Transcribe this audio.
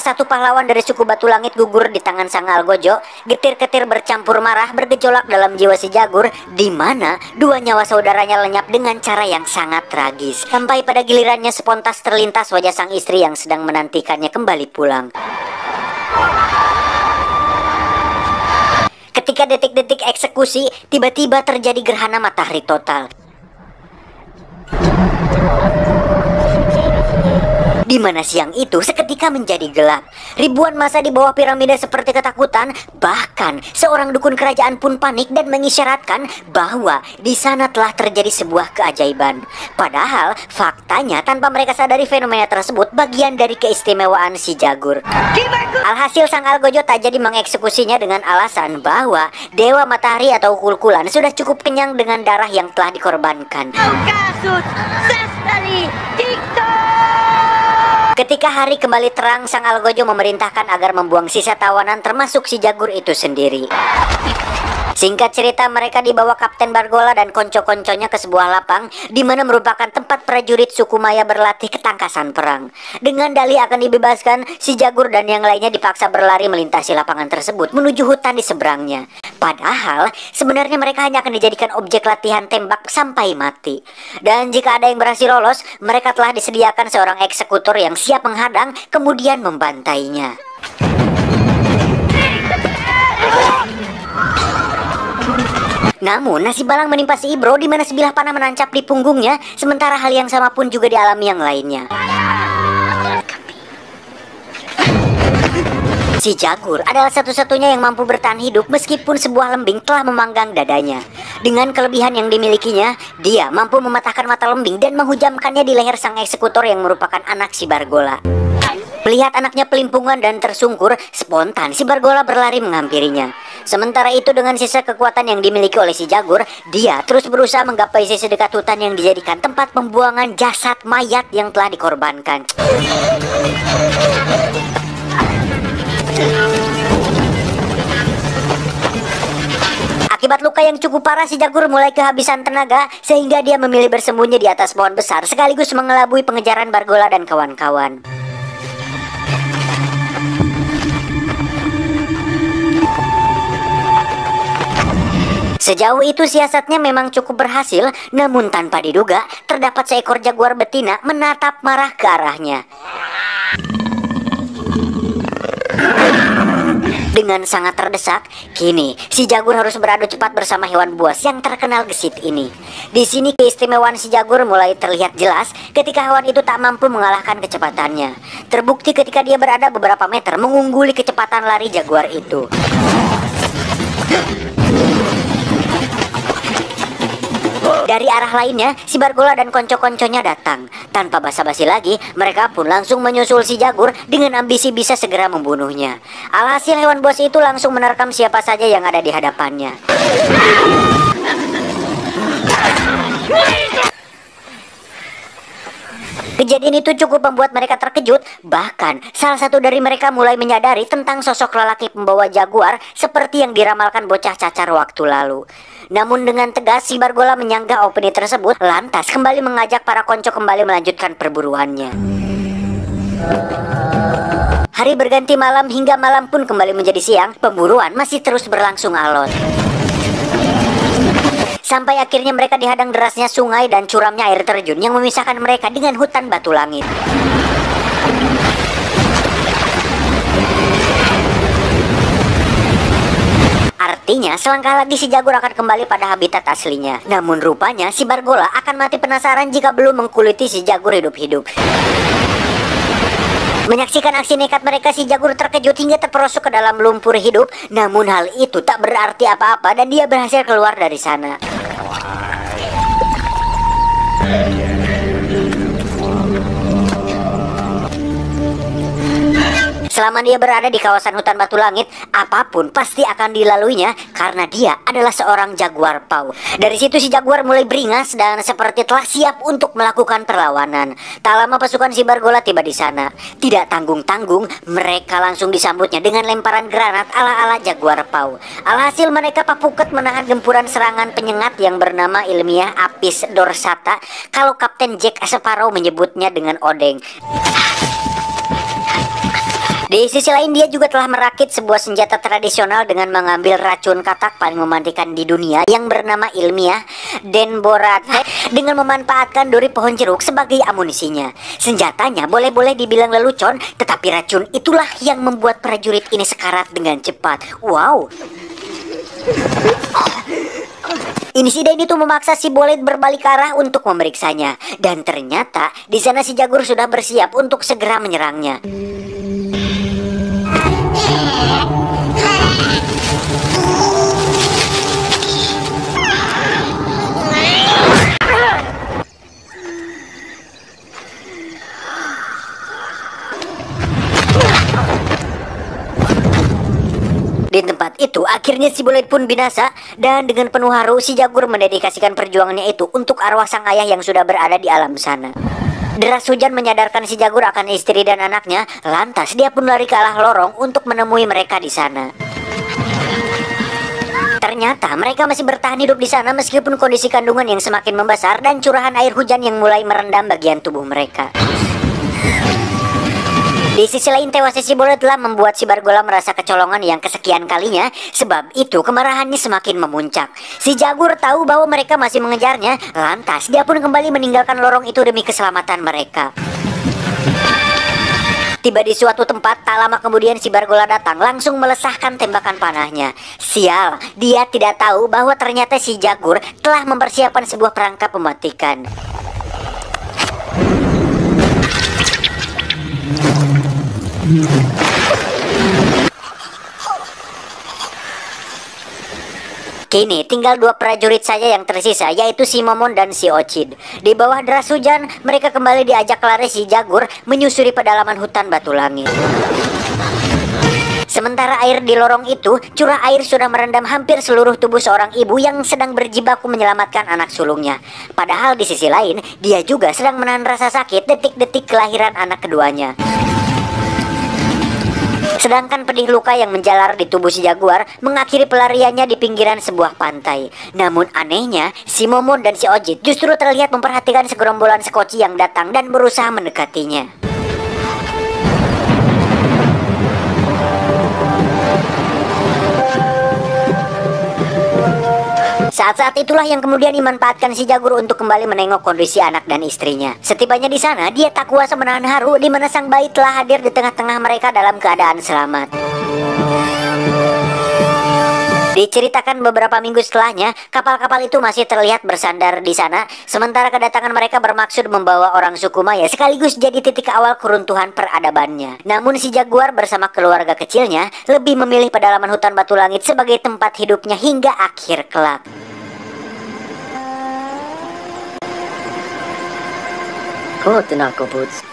persatu pahlawan dari suku Batu Langit gugur di tangan Sang Algojo. Getir-getir bercampur marah bergejolak dalam jiwa si Jagur, di mana dua nyawa saudaranya lenyap dengan cara yang sangat tragis. Sampai pada gilirannya spontas terlintas wajah sang istri yang sedang menantikannya kembali pulang. Ketika detik-detik eksekusi, tiba-tiba terjadi gerhana matahari total. Di mana siang itu seketika menjadi gelap. Ribuan massa di bawah piramida seperti ketakutan. Bahkan seorang dukun kerajaan pun panik dan mengisyaratkan bahwa di sana telah terjadi sebuah keajaiban. Padahal faktanya tanpa mereka sadari fenomena tersebut bagian dari keistimewaan si Jagur. Alhasil Sang Algojo tak jadi mengeksekusinya dengan alasan bahwa Dewa Matahari atau Kulkulan sudah cukup kenyang dengan darah yang telah dikorbankan. Ketika hari kembali terang, Sang Algojo memerintahkan agar membuang sisa tawanan termasuk si Jagur itu sendiri. Singkat cerita, mereka dibawa Kapten Bargola dan konco-konconya ke sebuah lapang di mana merupakan tempat prajurit suku Maya berlatih ketangkasan perang. Dengan dalih akan dibebaskan, si Jagur dan yang lainnya dipaksa berlari melintasi lapangan tersebut menuju hutan di seberangnya. Padahal sebenarnya mereka hanya akan dijadikan objek latihan tembak sampai mati. Dan jika ada yang berhasil lolos, mereka telah disediakan seorang eksekutor yang siap menghadang kemudian membantainya. Namun nasib malang menimpa si Ibro di mana sebilah panah menancap di punggungnya, sementara hal yang sama pun juga dialami yang lainnya. Si Jagur adalah satu-satunya yang mampu bertahan hidup meskipun sebuah lembing telah memanggang dadanya. Dengan kelebihan yang dimilikinya, dia mampu mematahkan mata lembing dan menghujamkannya di leher sang eksekutor yang merupakan anak si Bargola. Melihat anaknya pelimpungan dan tersungkur, spontan si Bargola berlari menghampirinya. Sementara itu dengan sisa kekuatan yang dimiliki oleh si Jagur, dia terus berusaha menggapai sisi dekat hutan yang dijadikan tempat pembuangan jasad mayat yang telah dikorbankan. Akibat luka yang cukup parah, si Jagur mulai kehabisan tenaga sehingga dia memilih bersembunyi di atas pohon besar sekaligus mengelabui pengejaran Bargola dan kawan-kawan. Sejauh itu siasatnya memang cukup berhasil, namun tanpa diduga terdapat seekor jaguar betina menatap marah ke arahnya. Dengan sangat terdesak, kini si Jagur harus beradu cepat bersama hewan buas yang terkenal gesit ini. Di sini keistimewaan si Jagur mulai terlihat jelas ketika hewan itu tak mampu mengalahkan kecepatannya. Terbukti ketika dia berada beberapa meter mengungguli kecepatan lari jaguar itu. Dari arah lainnya, si Bargola dan konco-konconya datang. Tanpa basa-basi lagi, mereka pun langsung menyusul si Jagur dengan ambisi bisa segera membunuhnya. Alhasil hewan buas itu langsung menerkam siapa saja yang ada di hadapannya. Kejadian itu cukup membuat mereka terkejut. Bahkan salah satu dari mereka mulai menyadari tentang sosok lelaki pembawa jaguar seperti yang diramalkan bocah cacar waktu lalu. Namun dengan tegas si Bargola menyanggah opini tersebut, lantas kembali mengajak para konco kembali melanjutkan perburuannya. Hari berganti malam hingga malam pun kembali menjadi siang. Pemburuan masih terus berlangsung alot. Sampai akhirnya mereka dihadang derasnya sungai dan curamnya air terjun yang memisahkan mereka dengan hutan Batu Langit. Artinya selangkah lagi si Jagur akan kembali pada habitat aslinya. Namun rupanya si Bargola akan mati penasaran jika belum mengkuliti si Jagur hidup-hidup. Menyaksikan aksi nekat mereka, si Jagur terkejut hingga terperosok ke dalam lumpur hidup. Namun hal itu tak berarti apa-apa dan dia berhasil keluar dari sana. Selama dia berada di kawasan hutan Batu Langit, apapun pasti akan dilaluinya karena dia adalah seorang jaguar pau. Dari situ si jaguar mulai beringas dan seperti telah siap untuk melakukan perlawanan. Tak lama pasukan si Bargola tiba di sana. Tidak tanggung-tanggung, mereka langsung disambutnya dengan lemparan granat ala-ala jaguar pau. Alhasil mereka papuket menahan gempuran serangan penyengat yang bernama ilmiah Apis dorsata, kalau Kapten Jack Sparrow menyebutnya dengan odeng. Di sisi lain, dia juga telah merakit sebuah senjata tradisional dengan mengambil racun katak paling mematikan di dunia yang bernama ilmiah Denborate dengan memanfaatkan duri pohon jeruk sebagai amunisinya. Senjatanya boleh-boleh dibilang lelucon, tetapi racun itulah yang membuat prajurit ini sekarat dengan cepat. Wow. Insiden itu memaksa si Bolid berbalik arah untuk memeriksanya, dan ternyata di sana si Jagur sudah bersiap untuk segera menyerangnya. Di tempat itu, akhirnya si Bolid pun binasa, dan dengan penuh haru si Jagur mendedikasikan perjuangannya itu untuk arwah sang ayah yang sudah berada di alam sana. Deras hujan menyadarkan si Jagur akan istri dan anaknya, lantas dia pun lari ke arah lorong untuk menemui mereka di sana. Ternyata mereka masih bertahan hidup di sana meskipun kondisi kandungan yang semakin membesar dan curahan air hujan yang mulai merendam bagian tubuh mereka. Di sisi lain, tewasnya si Bolid telah membuat si Bargola merasa kecolongan yang kesekian kalinya. Sebab itu kemarahannya semakin memuncak. Si Jagur tahu bahwa mereka masih mengejarnya, lantas dia pun kembali meninggalkan lorong itu demi keselamatan mereka. Tiba di suatu tempat, tak lama kemudian si Bargola datang langsung melesahkan tembakan panahnya. Sial, dia tidak tahu bahwa ternyata si Jagur telah mempersiapkan sebuah perangkap mematikan. Kini tinggal dua prajurit saja yang tersisa, yaitu si Momon dan si Ocid. Di bawah deras hujan, mereka kembali diajak lari si Jagur menyusuri pedalaman hutan Batu Langit. Sementara air di lorong itu, curah air sudah merendam hampir seluruh tubuh seorang ibu yang sedang berjibaku menyelamatkan anak sulungnya. Padahal di sisi lain, dia juga sedang menahan rasa sakit detik-detik kelahiran anak keduanya. Sedangkan pedih luka yang menjalar di tubuh si Jaguar mengakhiri pelariannya di pinggiran sebuah pantai. Namun anehnya, si Momon dan si Ocid justru terlihat memperhatikan segerombolan sekoci yang datang dan berusaha mendekatinya. Saat-saat itulah yang kemudian dimanfaatkan si Jagur untuk kembali menengok kondisi anak dan istrinya. Setibanya di sana, dia tak kuasa menahan haru di mana sang bayi telah hadir di tengah-tengah mereka dalam keadaan selamat. Diceritakan beberapa minggu setelahnya, kapal-kapal itu masih terlihat bersandar di sana, sementara kedatangan mereka bermaksud membawa orang suku Maya sekaligus jadi titik awal keruntuhan peradabannya. Namun si Jaguar bersama keluarga kecilnya lebih memilih pedalaman hutan Batu Langit sebagai tempat hidupnya hingga akhir kelak. Kau tenang kau, Boots.